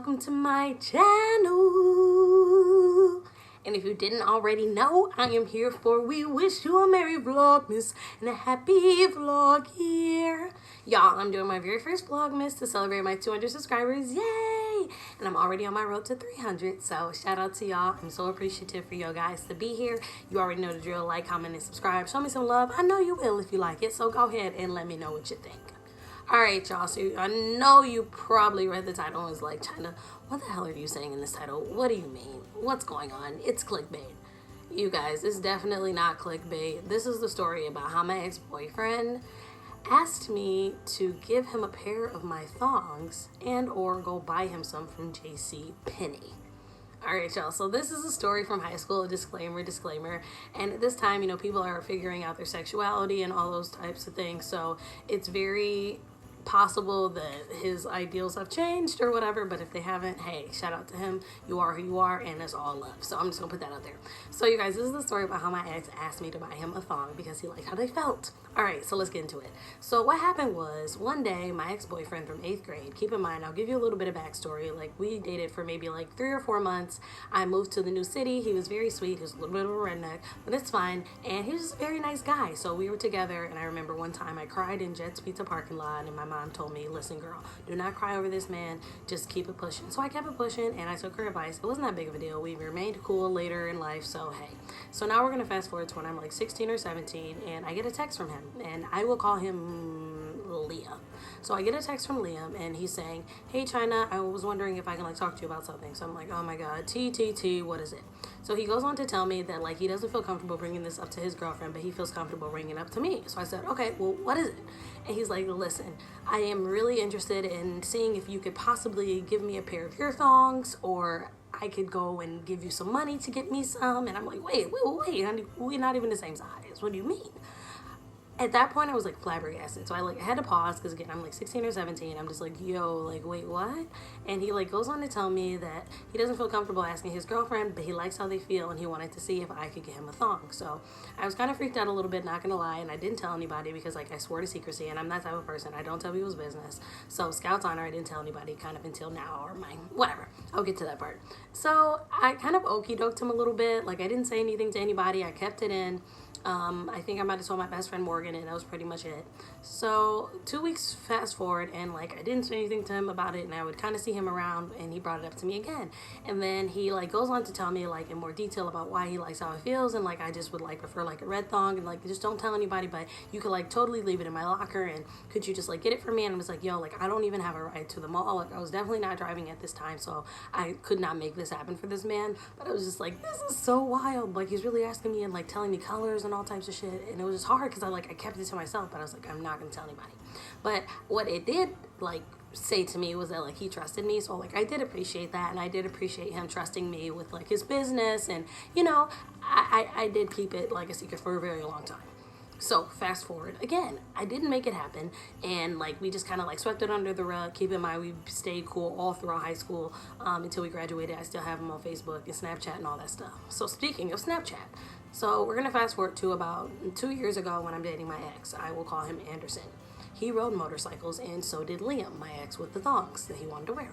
welcome to my channel. And if you didn't already know, I am here for We Wish You a Merry Vlogmas and a Happy Vlog Year. Y'all, I'm doing my very first Vlogmas to celebrate my 200 subscribers. Yay! And I'm already on my road to 300, so shout out to y'all. I'm so appreciative for you guys to be here. You already know the drill. Like, comment, and subscribe. Show me some love. I know you will if you like it, so go ahead and let me know what you think. Alright, y'all, so I know you probably read the title and was like, Chyna, what the hell are you saying in this title? What do you mean? What's going on? It's clickbait. You guys, it's definitely not clickbait. This is the story about how my ex-boyfriend asked me to give him a pair of my thongs and or go buy him some from JCPenney. Alright, y'all, so this is a story from high school, disclaimer, and at this time, you know, people are figuring out their sexuality and all those types of things, so it's very possible that his ideals have changed or whatever, but if they haven't, hey, shout out to him. You are who you are, and it's all love. So I'm just gonna put that out there. So you guys, this is the story about how my ex asked me to buy him a thong because he liked how they felt. Alright, so let's get into it. So what happened was, one day, my ex-boyfriend from 8th grade, keep in mind, I'll give you a little bit of backstory, like, we dated for maybe like 3 or 4 months. I moved to the new city. He was very sweet. He was a little bit of a redneck, but it's fine, and he was just a very nice guy. So we were together, and I remember one time I cried in Jet's Pizza parking lot, and my mom told me, listen, girl, do not cry over this man, just keep it pushing. So I kept it pushing, and I took her advice. It wasn't that big of a deal. We remained cool later in life, so hey. So now we're gonna fast forward to when I'm like 16 or 17, and I get a text from him, and I will call him Liam. So I get a text from Liam, and he's saying, hey, Chyna, I was wondering if I can like talk to you about something. So I'm like, oh my god, what is it? So he goes on to tell me that like he doesn't feel comfortable bringing this up to his girlfriend, but he feels comfortable bringing it up to me. So I said, okay, well, what is it? And he's like, listen, I am really interested in seeing if you could possibly give me a pair of your thongs, or I could go and give you some money to get me some. And I'm like, wait, honey, we're not even the same size. What do you mean? At that point, I was like flabbergasted. So I had to pause because again, I'm like 16 or 17. I'm just like, yo, like, wait, what? And he like goes on to tell me that he doesn't feel comfortable asking his girlfriend, but he likes how they feel, and he wanted to see if I could get him a thong. So I was kind of freaked out a little bit, not gonna lie, and I didn't tell anybody because like I swore to secrecy, and I'm that type of person. I don't tell people's business. So Scout's honor, I didn't tell anybody kind of until now, or mine, whatever. I'll get to that part. So I kind of okey-doked him a little bit. Like I didn't say anything to anybody. I kept it in. I think I might have told my best friend Morgan, and that was pretty much it. So 2 weeks fast forward, and like I didn't say anything to him about it, and I would kind of see him around, and he brought it up to me again. And then he like goes on to tell me like in more detail about why he likes how it feels, and like I just would like prefer like a red thong, and like just don't tell anybody, but you could like totally leave it in my locker, and could you just like get it for me? And I was like, yo, like I don't even have a ride to the mall. Like I was definitely not driving at this time, so I could not make this happen for this man. But I was just like, this is so wild. Like he's really asking me and like telling me colors and all types of shit, and it was just hard because I kept it to myself, but I was like, I'm not gonna tell anybody. But what it did like say to me was that like he trusted me, so like I did appreciate that, and I did appreciate him trusting me with like his business, and you know, I did keep it like a secret for a very long time. So fast forward again, I didn't make it happen, and like we just kind of like swept it under the rug. Keep in mind, we stayed cool all throughout high school until we graduated. I still have him on Facebook and Snapchat and all that stuff. So speaking of Snapchat, so we're gonna fast forward to about 2 years ago when I'm dating my ex. I will call him Anderson. He rode motorcycles, and so did Liam, my ex, with the thongs that he wanted to wear.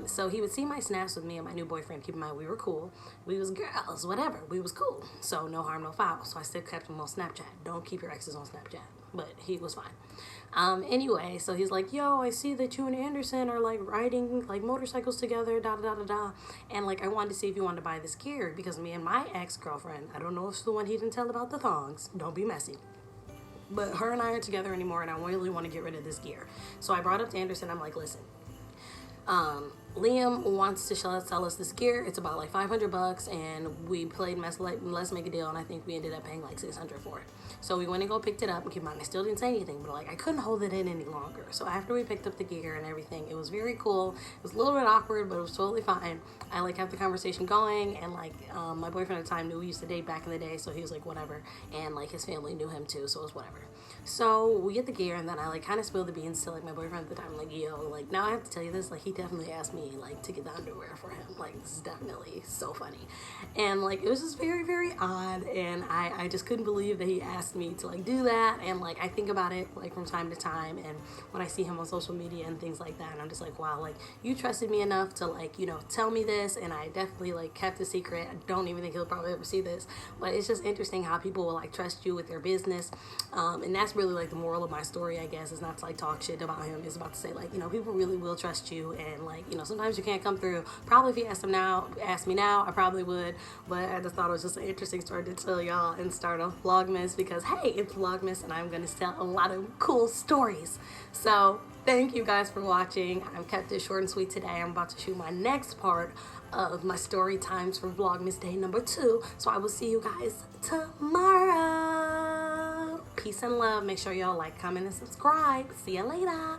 So he would see my snaps with me and my new boyfriend. Keep in mind, we were cool. We was girls, whatever. We was cool. So no harm, no foul. So I still kept him on Snapchat. Don't keep your exes on Snapchat. But he was fine. Anyway, so he's like, yo, I see that you and Anderson are like riding like motorcycles together, and like I wanted to see if you wanted to buy this gear, because me and my ex-girlfriend, I don't know if it's the one he didn't tell about the thongs, don't be messy, but her and I aren't together anymore, and I really want to get rid of this gear. So I brought up to Anderson, I'm like, listen, Liam wants to sell us this gear. It's about like $500, and we played Let's Make a Deal, and I think we ended up paying like $600 for it. So we went and picked it up, and keep in mind, I still didn't say anything, but like I couldn't hold it in any longer. So after we picked up the gear and everything, it was very cool. It was a little bit awkward, but it was totally fine. I like kept the conversation going, and like my boyfriend at the time knew we used to date back in the day, so he was like, whatever, and like his family knew him too, so it was whatever. So we get the gear, and then I like kind of spilled the beans to like my boyfriend at the time. I'm like, yo, like now I have to tell you this, like he definitely asked me me like to get the underwear for him. Like, this is definitely so funny. And like, it was just very, very odd, and I just couldn't believe that he asked me to like do that. And like, I think about it like from time to time, and when I see him on social media and things like that, and I'm just like, wow, like, you trusted me enough to like, you know, tell me this, and I definitely like kept the secret. I don't even think he'll probably ever see this, but it's just interesting how people will like trust you with their business. And that's really like the moral of my story, I guess, is not to like talk shit about him. It's about to say like, you know, people really will trust you, and like, you know, sometimes you can't come through. Probably if you asked me now, I probably would, but I just thought it was just an interesting story to tell y'all and start a Vlogmas, because hey, it's Vlogmas and I'm gonna tell a lot of cool stories. So thank you guys for watching. I've kept it short and sweet today. I'm about to shoot my next part of my story times for Vlogmas day number 2. So I will see you guys tomorrow. Peace and love. Make sure y'all like, comment, and subscribe. See you later.